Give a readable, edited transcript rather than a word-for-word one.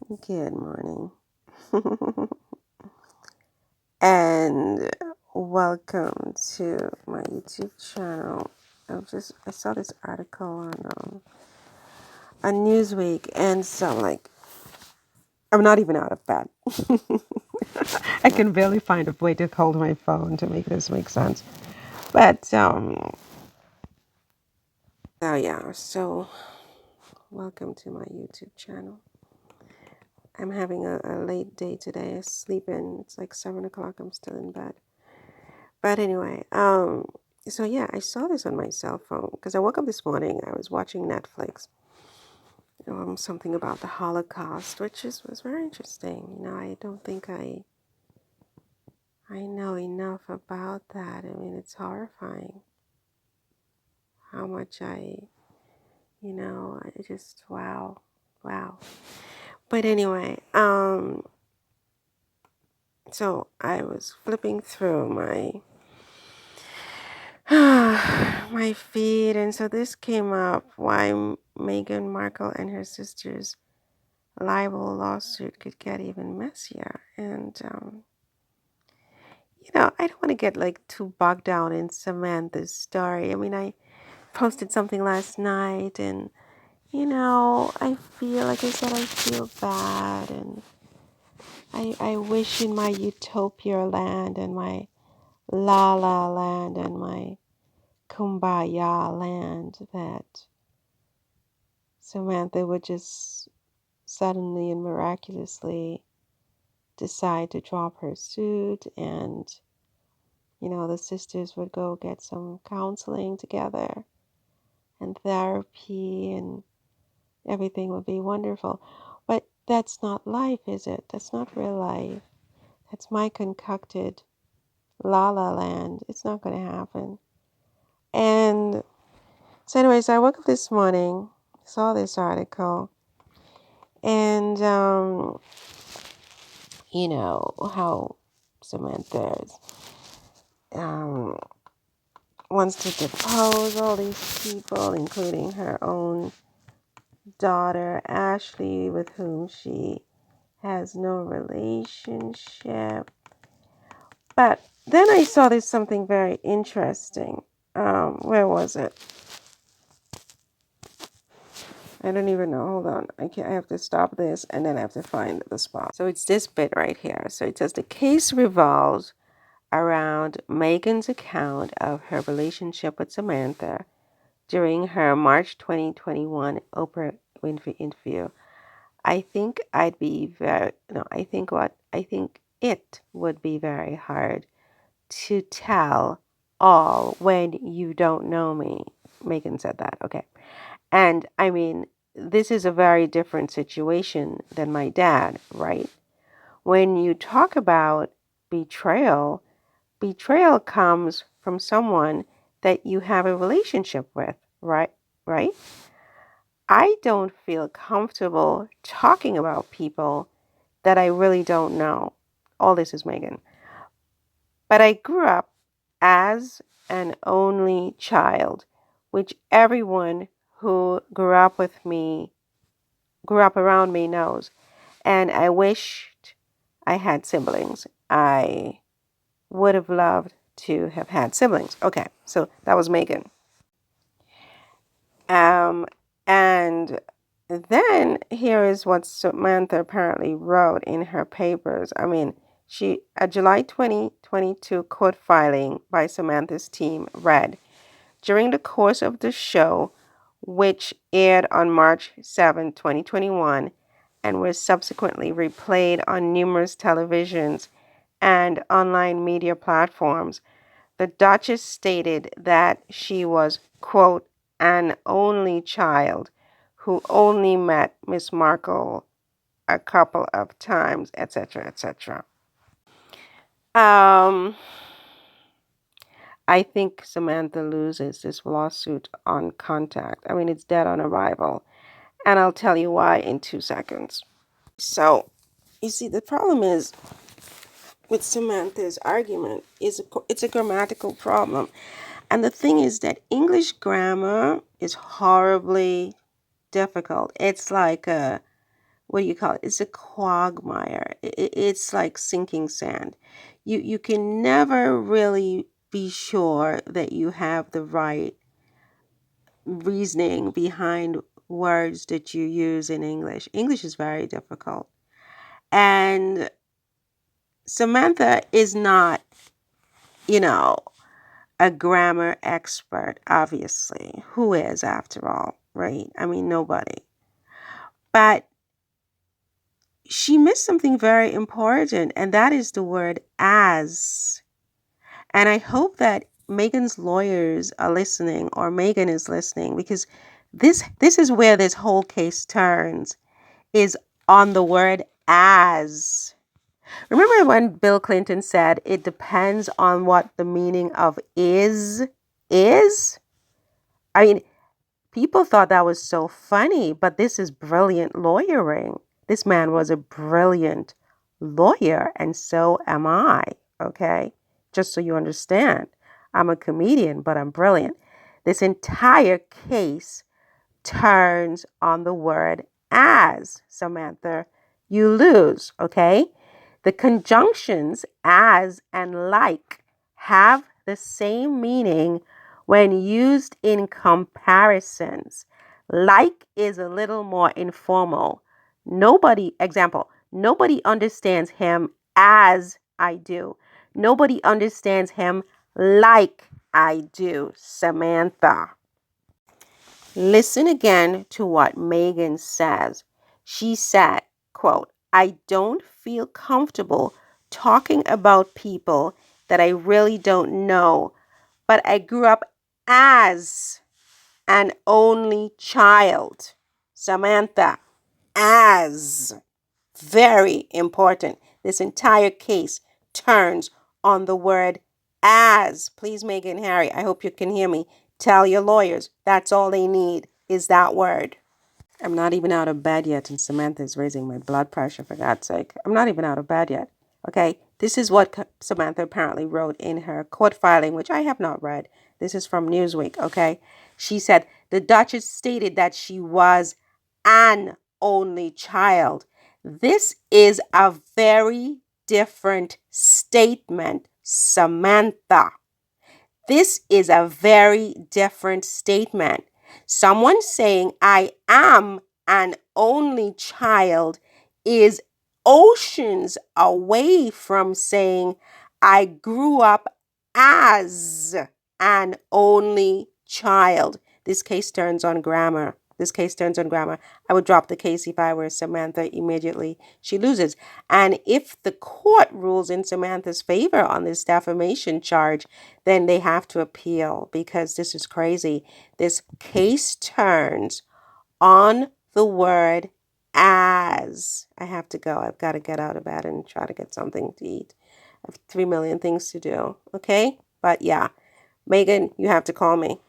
Good morning. And welcome to my YouTube channel. I saw this article on Newsweek, and so I'm not even out of bed. I can barely find a way to hold my phone to make this make sense. But so welcome to my YouTube channel. I'm having a late day today. I sleep in. It's like 7 o'clock. I'm still in bed. But anyway, so yeah, I saw this on my cell phone because I woke up this morning. I was watching Netflix, something about the Holocaust, which was very interesting. I don't think I know enough about that. I mean, it's horrifying how much I just wow, wow. But anyway, so I was flipping through my my feed, and so this came up why Meghan Markle and her sister's libel lawsuit could get even messier. And I don't want to get like too bogged down in Samantha's story. I mean, I posted something last night, and I feel like I said I feel bad, and I wish in my utopia land and my la la land and my kumbaya land that Samantha would just suddenly and miraculously decide to drop her suit, and the sisters would go get some counseling together and therapy, and everything would be wonderful. But that's not life, is it? That's not real life. That's my concocted la la land. It's not going to happen. And so anyways, I woke up this morning, saw this article, and how Samantha wants to depose all these people, including her own daughter Ashley, with whom she has no relationship. But then I saw this something very interesting. Where was it? I don't even know. Hold on. I have to stop this, and then I have to find the spot. So it's this bit right here. So it says the case revolves around Meghan's account of her relationship with Samantha during her March 2021 Oprah Winfrey interview. I think I think it would be very hard to tell all when you don't know me. Meghan said that. Okay. And I mean, this is a very different situation than my dad, right? When you talk about betrayal, betrayal comes from someone that you have a relationship with, right? Right? I don't feel comfortable talking about people that I really don't know. All this is Meghan. But I grew up as an only child, which everyone who grew up around me knows. And I wished I had siblings. I would have loved to have had siblings. Okay, so that was Meghan. And then here is what Samantha apparently wrote in her papers. I mean, a July 2022 court filing by Samantha's team read, during the course of the show, which aired on March 7, 2021, and was subsequently replayed on numerous televisions and online media platforms, the Duchess stated that she was, quote, an only child who only met Miss Markle a couple of times, etc., etc. Um, I think Samantha loses this lawsuit on contact. I mean, it's dead on arrival. And I'll tell you why in 2 seconds. So, you see, the problem is with Samantha's argument is it's a grammatical problem. And the thing is that English grammar is horribly difficult. It's like a what do you call it? It's a quagmire. It's like sinking sand. You can never really be sure that you have the right reasoning behind words that you use in English. English is very difficult. And Samantha is not, you know, a grammar expert, obviously. Who is, after all, right? I mean, nobody. But she missed something very important, and that is the word as. And I hope that Meghan's lawyers are listening, or Meghan is listening, because this is where this whole case turns, is on the word as. Remember when Bill Clinton said it depends on what the meaning of is? I mean, people thought that was so funny, but this is brilliant lawyering. This man was a brilliant lawyer, and so am I, okay? Just so you understand. I'm a comedian, but I'm brilliant. This entire case turns on the word as, Samantha. You lose, okay? The conjunctions as and like have the same meaning when used in comparisons. Like is a little more informal. Nobody understands him as I do. Nobody understands him like I do, Samantha. Listen again to what Meghan says. She said, quote, I don't feel comfortable talking about people that I really don't know, but I grew up as an only child. Samantha, as. Very important. This entire case turns on the word as. Please, Meghan and Harry, I hope you can hear me. Tell your lawyers that's all they need is that word. I'm not even out of bed yet, and Samantha is raising my blood pressure, for God's sake. I'm not even out of bed yet. Okay, this is what Samantha apparently wrote in her court filing, which I have not read. This is from Newsweek, okay? She said the Duchess stated that she was an only child. This is a very different statement, Samantha. This is a very different statement. Someone saying, I am an only child is oceans away from saying, I grew up as an only child. This case turns on grammar. I would drop the case if I were Samantha immediately. She loses. And if the court rules in Samantha's favor on this defamation charge, then they have to appeal, because this is crazy. This case turns on the word as. I have to go. I've got to get out of bed and try to get something to eat. I have 3 million things to do. Okay? But yeah, Meghan, you have to call me.